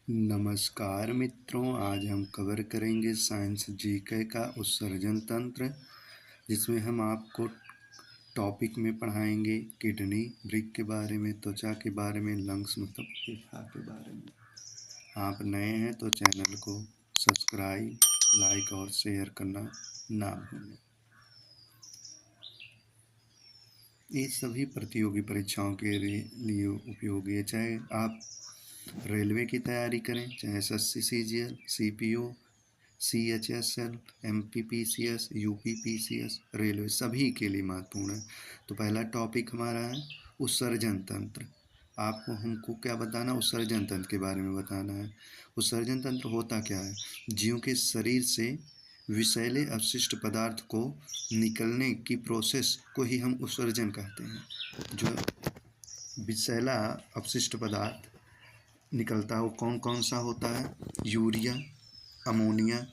नमस्कार मित्रों, आज हम कवर करेंगे साइंस जीके का उत्सर्जन तंत्र, जिसमें हम आपको टॉपिक में पढ़ाएंगे किडनी, वृक्क के बारे में, त्वचा के बारे में, लंग्स मतलब फेफड़ा के बारे में। आप नए हैं तो चैनल को सब्सक्राइब, लाइक और शेयर करना ना भूलें। ये सभी प्रतियोगी परीक्षाओं के लिए उपयोगी है, चाहे आप रेलवे की तैयारी करें, चाहे SSC CGL, CPO, CHSL, MPPCS, UPPCS, railway सभी के लिए महत्वपूर्ण है। तो पहला टॉपिक हमारा है उत्सर्जन तंत्र। आपको हमको क्या बताना, उत्सर्जन तंत्र के बारे में बताना है। उत्सर्जन तंत्र होता क्या है? जीव के शरीर से विषैले अपशिष्ट पदार्थ को निकलने की प्रोसेस को ही हम उत्सर्जन कहते हैं। जो विषैला अपशिष्ट पदार्थ निकलता है वो कौन कौन सा होता है? यूरिया, अमोनिया,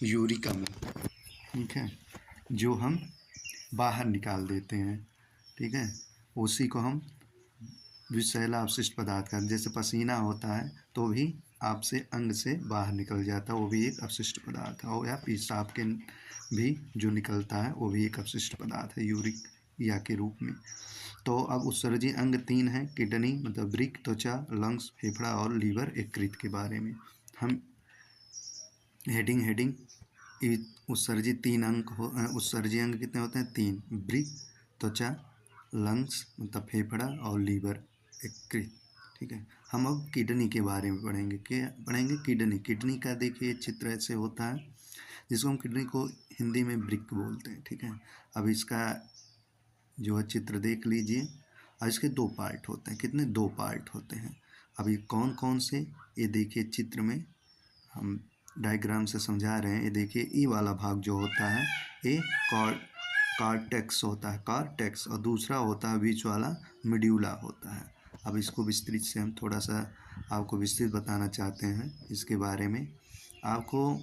यूरिक अम्ल, ठीक है, जो हम बाहर निकाल देते हैं, ठीक है। उसी को हम विषैला अपशिष्ट पदार्थ का, जैसे पसीना होता है तो भी आपसे अंग से बाहर निकल जाता है, वो भी एक अपशिष्ट पदार्थ है। और या पेशाब के भी जो निकलता है वो भी एक अपशिष्ट पदार्थ है, यूरिया के रूप में। तो अब उत्सर्जी अंग 3 हैं, किडनी मतलब वृक्क, त्वचा, लंग्स फेफड़ा और लीवर यकृत के बारे में हम हेडिंग उत्सर्जित 3 अंग उत्सर्जी अंग कितने होते हैं? 3, वृक्क, त्वचा, लंग्स मतलब फेफड़ा और लीवर यकृत, ठीक है। हम अब किडनी के बारे में पढ़ेंगे। क्या पढ़ेंगे? किडनी का देखिए चित्र ऐसे होता है, जिसको हम किडनी को हिंदी में वृक्क बोलते हैं, ठीक है। अब इसका जो है चित्र देख लीजिए। और इसके 2 पार्ट होते हैं। कितने? 2 पार्ट होते हैं। अब ये कौन कौन से, ये देखिए चित्र में हम डायग्राम से समझा रहे हैं। ये देखिए, ई वाला भाग जो होता है ये कॉर्टेक्स होता है, कॉर्टेक्स, और दूसरा होता है बीच वाला मिड्यूला होता है। अब इसको विस्तृत से हम थोड़ा सा आपको विस्तृत बताना चाहते हैं इसके बारे में। आपको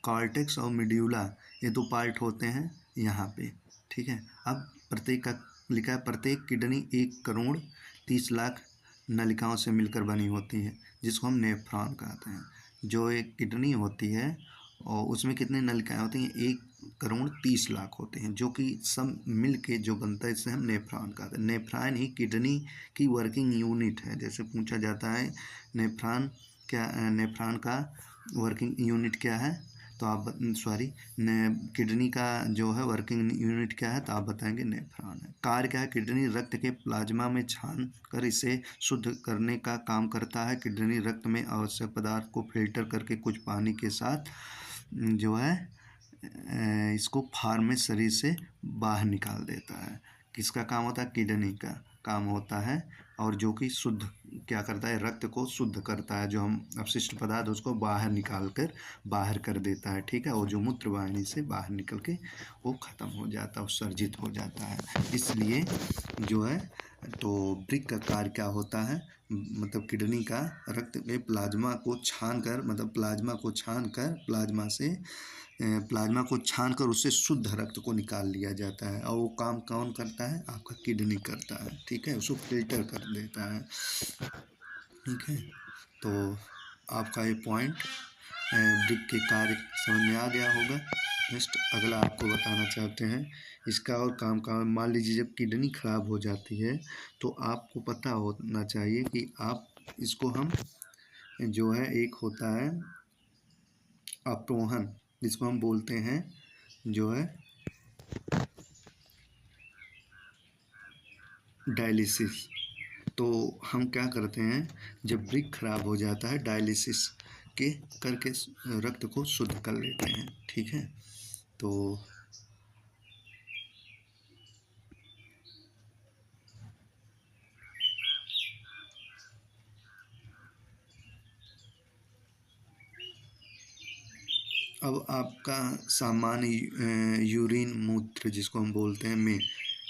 कॉर्टेक्स और मिड्यूला ये 2 पार्ट होते हैं यहाँ पे, ठीक है। अब प्रत्येक का लिखा है, प्रत्येक किडनी 1 करोड़ 30 लाख नलिकाओं से मिलकर बनी होती है, जिसको हम नेफ्रॉन कहते हैं। जो एक किडनी होती है और उसमें कितनी नलिकाएं होती हैं? 1 करोड़ 30 लाख होते हैं, जो कि सब मिल के जो बनता है इससे हम नेफ्रॉन कहते हैं। नेफ्रॉन ही किडनी की वर्किंग यूनिट है। जैसे पूछा जाता है नेफ्रॉन का वर्किंग यूनिट क्या है, तो आप किडनी का जो है वर्किंग यूनिट क्या है, तो आप बताएंगे नेफ्रॉन है। कार्य क्या है? किडनी रक्त के प्लाज्मा में छान कर इसे शुद्ध करने का काम करता है। किडनी रक्त में आवश्यक पदार्थ को फिल्टर करके कुछ पानी के साथ जो है इसको फार्म में शरीर से बाहर निकाल देता है। किसका काम होता है? किडनी का काम होता है। और जो कि शुद्ध क्या करता है? रक्त को शुद्ध करता है, जो हम अपशिष्ट पदार्थ उसको बाहर कर देता है, ठीक है। और जो मूत्र वाहिनी से बाहर निकल के वो ख़त्म हो जाता है, उत्सर्जित हो जाता है। इसलिए जो है तो वृक्क का कार्य क्या होता है? मतलब किडनी का रक्त में प्लाज्मा को छान कर, मतलब प्लाज्मा को छान कर उससे शुद्ध रक्त को निकाल लिया जाता है। और वो काम कौन करता है? आपका किडनी करता है, ठीक है। उसको फिल्टर कर देता है, ठीक है। तो आपका ये पॉइंट वृक्क के कार्य समझ में आ गया होगा। नेक्स्ट अगला आपको बताना चाहते हैं इसका और काम का। मान लीजिए जब किडनी खराब हो जाती है तो आपको पता होना चाहिए कि आप इसको हम जो है एक होता है अप्रोहन, जिसको हम बोलते हैं जो है डायलिसिस। तो हम क्या करते हैं, जब वृक्क खराब हो जाता है डायलिसिस के करके रक्त को शुद्ध कर लेते हैं, ठीक है। तो अब आपका सामान्य यूरिन मूत्र जिसको हम बोलते हैं में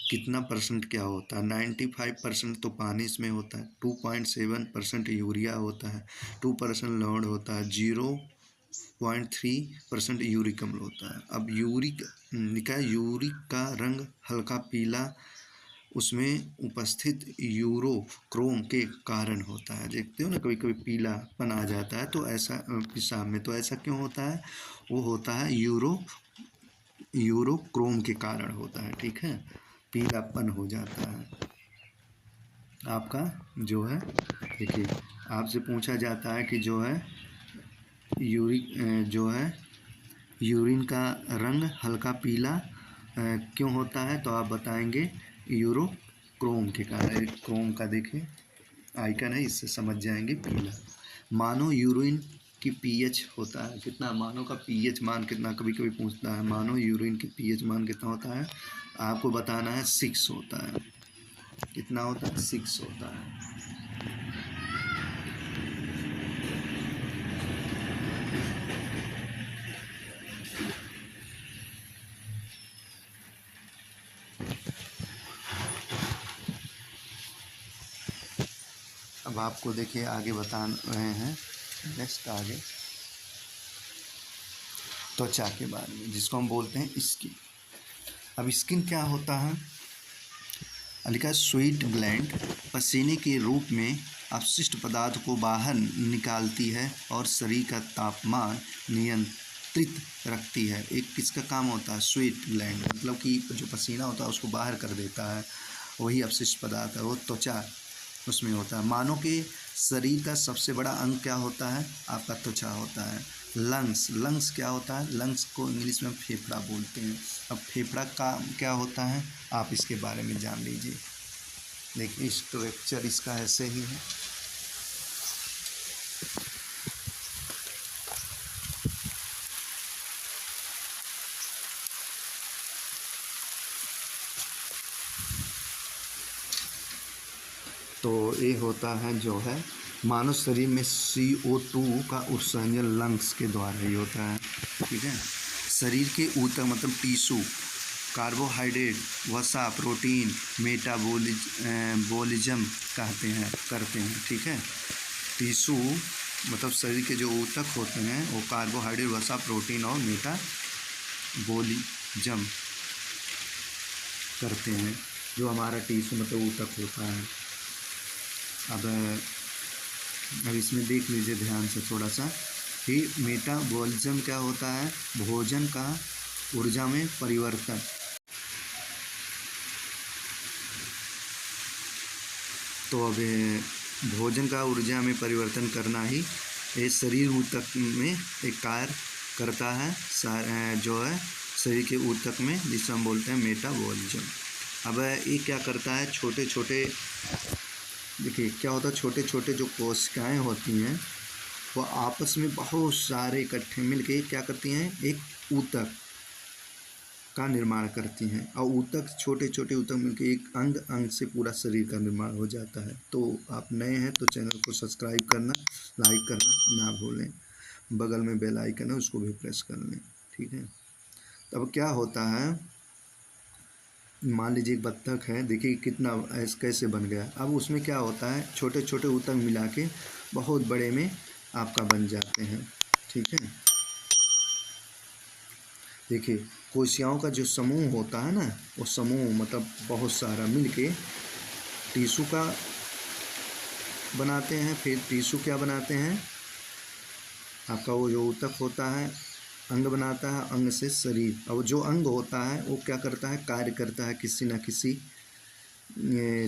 कितना परसेंट क्या होता है? 95% तो पानी इसमें होता है, 2.7% यूरिया होता है, 2% लवण होता है, 0.3% यूरिक अम्ल होता है। अब यूरिक का रंग हल्का पीला उसमें उपस्थित यूरोक्रोम के कारण होता है। देखते हो ना, कभी कभी पीलापन आ जाता है तो ऐसा पेशाब में, तो ऐसा क्यों होता है? वो होता है यूरोक्रोम के कारण होता है। ठीक है, पीलापन हो जाता है आपका जो है। देखिए, आपसे पूछा जाता है कि जो है जो है यूरिन का रंग हल्का पीला क्यों होता है, तो आप बताएंगे यूरोक्रोम के कारण। क्रोम का देखिए आइकन है, इससे समझ जाएंगे पीला। मानो यूरिन की पीएच होता है कितना, मानो का पीएच मान कितना, कभी कभी पूछता है मानो यूरिन की पीएच मान कितना होता है, आपको बताना है 6 होता है। कितना होता है? 6 होता है। अब आपको देखिए आगे बता रहे हैं, नेक्स्ट आगे त्वचा के बारे में, जिसको हम बोलते हैं स्किन। अब स्किन क्या होता है? लिखा है स्वेट ग्लैंड पसीने के रूप में अपशिष्ट पदार्थ को बाहर निकालती है और शरीर का तापमान नियंत्रित रखती है। एक किसका काम होता है? स्वेट ग्लैंड, मतलब कि जो पसीना होता है उसको बाहर कर देता है, वही अपशिष्ट पदार्थ है, वो त्वचा उसमें होता है। मानव के शरीर का सबसे बड़ा अंग क्या होता है? आपका त्वचा होता है। लंग्स क्या होता है? लंग्स को इंग्लिश में फेफड़ा बोलते हैं। अब फेफड़ा का क्या होता है, आप इसके बारे में जान लीजिए। देखिए स्ट्रक्चर इसका ऐसे ही है। तो ये होता है जो है मानव शरीर में CO2 का उत्सर्जन लंग्स के द्वारा ही होता है। ठीक है, शरीर के ऊतक मतलब टिश्यू कार्बोहाइड्रेट, वसा, प्रोटीन मेटाबॉलिज्म करते हैं। ठीक है, टिश्यू मतलब शरीर के जो ऊतक होते हैं वो कार्बोहाइड्रेट, वसा, प्रोटीन और मेटाबॉलिज्म करते हैं। जो हमारा टिश्यू मतलब ऊतक होता है। अब इसमें देख लीजिए ध्यान से थोड़ा सा कि मेटाबॉलिज्म क्या होता है? भोजन का ऊर्जा में परिवर्तन। तो अब भोजन का ऊर्जा में परिवर्तन करना ही ये शरीर ऊतक में एक कार्य करता है, जो है शरीर के ऊतक में, जिसे हम बोलते हैं मेटाबॉलिज्म। अब ये क्या करता है? छोटे छोटे, देखिए क्या होता है, छोटे छोटे जो कोशिकाएं होती हैं वो आपस में बहुत सारे इकट्ठे मिलके क्या करती हैं? एक ऊतक का निर्माण करती हैं, और ऊतक छोटे छोटे ऊतक मिलके एक अंग से पूरा शरीर का निर्माण हो जाता है। तो आप नए हैं तो चैनल को सब्सक्राइब करना, लाइक करना ना भूलें। बगल में बेल आइकन है, उसको भी प्रेस कर लें। ठीक है, तब क्या होता है, मान लीजिए एक बत्तख है, देखिए कितना कैसे बन गया। अब उसमें क्या होता है, छोटे छोटे ऊतक मिला के बहुत बड़े में आपका बन जाते हैं। ठीक है, देखिए कोशिकाओं का जो समूह होता है ना, वो समूह मतलब बहुत सारा मिलके टिश्यू का बनाते हैं। फिर टिश्यू क्या बनाते हैं? आपका वो जो ऊतक होता है अंग बनाता है, अंग से शरीर। अब जो अंग होता है वो क्या करता है? कार्य करता है किसी न किसी,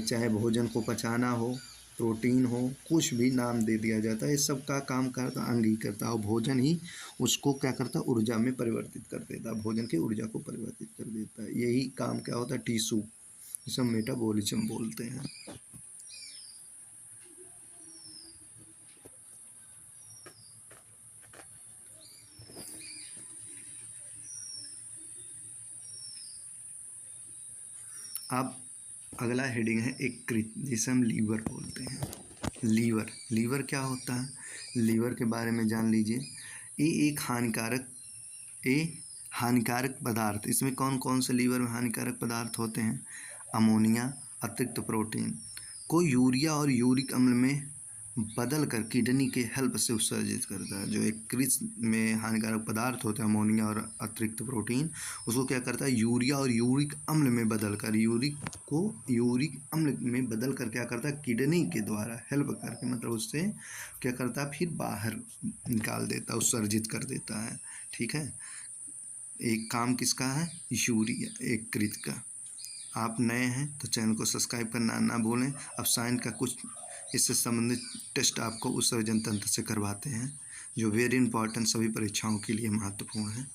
चाहे भोजन को पचाना हो, प्रोटीन हो, कुछ भी नाम दे दिया जाता है, इस सब का काम करता अंग ही करता है। और भोजन ही उसको क्या करता है? ऊर्जा में परिवर्तित कर देता है, भोजन की ऊर्जा को परिवर्तित कर देता है। यही काम क्या होता है? टिश्यू, जिसे हम मेटाबॉलिज्म बोलते हैं। अब अगला हेडिंग है यकृत, जिसे हम लीवर बोलते हैं। लीवर क्या होता है? लीवर के बारे में जान लीजिए। ये एक हानिकारक पदार्थ, इसमें कौन कौन से लीवर में हानिकारक पदार्थ होते हैं? अमोनिया, अतिरिक्त प्रोटीन को यूरिया और यूरिक अम्ल में बदल कर किडनी के हेल्प से उत्सर्जित करता है। जो एक कृत में हानिकारक पदार्थ होता है अमोनिया और अतिरिक्त प्रोटीन, उसको क्या करता है यूरिया और यूरिक अम्ल में बदल कर, यूरिक अम्ल में बदल कर क्या करता है किडनी के द्वारा हेल्प करके, मतलब उससे क्या करता है फिर बाहर निकाल देता है, उत्सर्जित कर देता है। ठीक है, एक काम किसका है, यूरिया एक कृत का। आप नए हैं तो चैनल को सब्सक्राइब करना ना भूलें। अब साइंस का कुछ इससे संबंधित टेस्ट आपको उत्सर्जन तंत्र से करवाते हैं, जो वेरी इंपॉर्टेंट सभी परीक्षाओं के लिए महत्वपूर्ण है।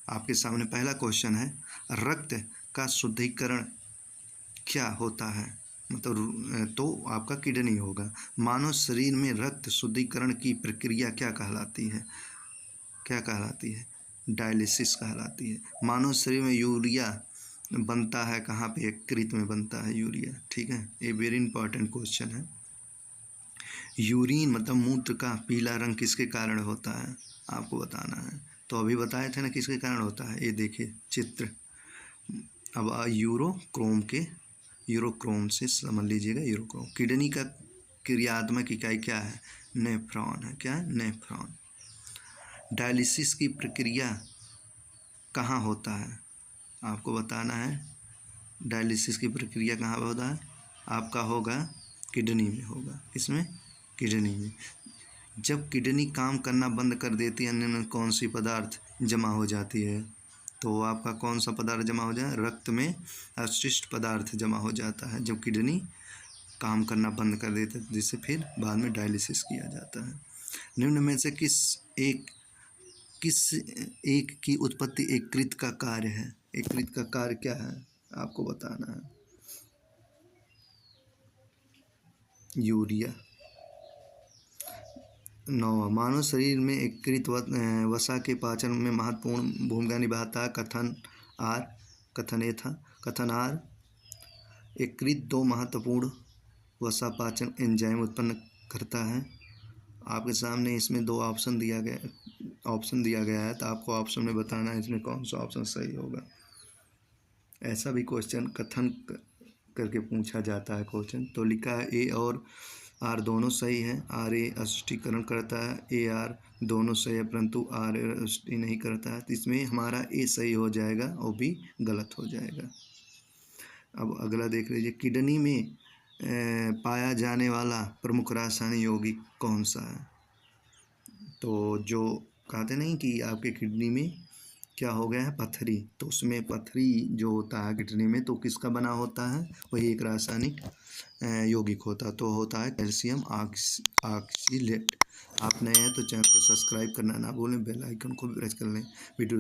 आपके सामने पहला क्वेश्चन है, रक्त का शुद्धिकरण क्या होता है, मतलब तो आपका किडनी होगा। मानव शरीर में रक्त शुद्धिकरण की प्रक्रिया क्या कहलाती है, डायलिसिस कहलाती है। मानव शरीर में यूरिया बनता है कहाँ पे, कृत में बनता है यूरिया। ठीक है, ये वेरी इंपॉर्टेंट क्वेश्चन है। यूरिन मतलब मूत्र का पीला रंग किसके कारण होता है, आपको बताना है। तो अभी बताए थे ना किसके कारण होता है, ये देखिए चित्र। अब यूरोक्रोम से समझ लीजिएगा। यूरोक्रोम किडनी का क्रियात्मक इकाई क्या है, नेफ्रॉन है। क्या है, नेफ्रॉन। डायलिसिस की प्रक्रिया कहाँ होता है, आपको बताना है। डायलिसिस की प्रक्रिया कहाँ होता है, आपका होगा किडनी में होगा। इसमें किडनी में जब किडनी काम करना बंद कर देती है, अन्य कौन सी पदार्थ जमा हो जाती है, तो आपका कौन सा पदार्थ जमा हो जाए, रक्त में अवशिष्ट पदार्थ जमा हो जाता है जब किडनी काम करना बंद कर देता है, जिससे फिर बाद में डायलिसिस किया जाता है। निम्न में से किस एक की उत्पत्ति यकृत का कार्य है, यकृत का कार्य क्या है, आपको बताना है। यूरिया। 9 मानव शरीर में यकृत वसा के पाचन में महत्वपूर्ण भूमिका निभाता है। कथन आर। यकृत 2 महत्वपूर्ण वसा पाचन एंजाइम उत्पन्न करता है। आपके सामने इसमें 2 ऑप्शन दिया गया है, तो आपको ऑप्शन में बताना है इसमें कौन सा ऑप्शन सही होगा। ऐसा भी क्वेश्चन कथन करके पूछा जाता है क्वेश्चन। तो लिखा है ए और आर दोनों सही है। आर ए अस्पष्टीकरण करता है, ए आर दोनों सही है, परंतु आर अस्पष्टी नहीं करता है। तो इसमें हमारा ए सही हो जाएगा और बी गलत हो जाएगा। अब अगला देख लीजिए, किडनी में पाया जाने वाला प्रमुख रासायनिक यौगिक कौन सा है। तो जो कहते नहीं कि आपके किडनी में क्या हो गया है, पथरी, तो उसमें पथरी जो होता है किडनी में, तो किसका बना होता है, वही एक रासायनिक यौगिक होता है, तो होता है कैल्शियम ऑक्सीलेट। आप नए हैं तो चैनल को सब्सक्राइब करना ना भूलें, बेल आइकन को भी प्रेस कर लें। वीडियो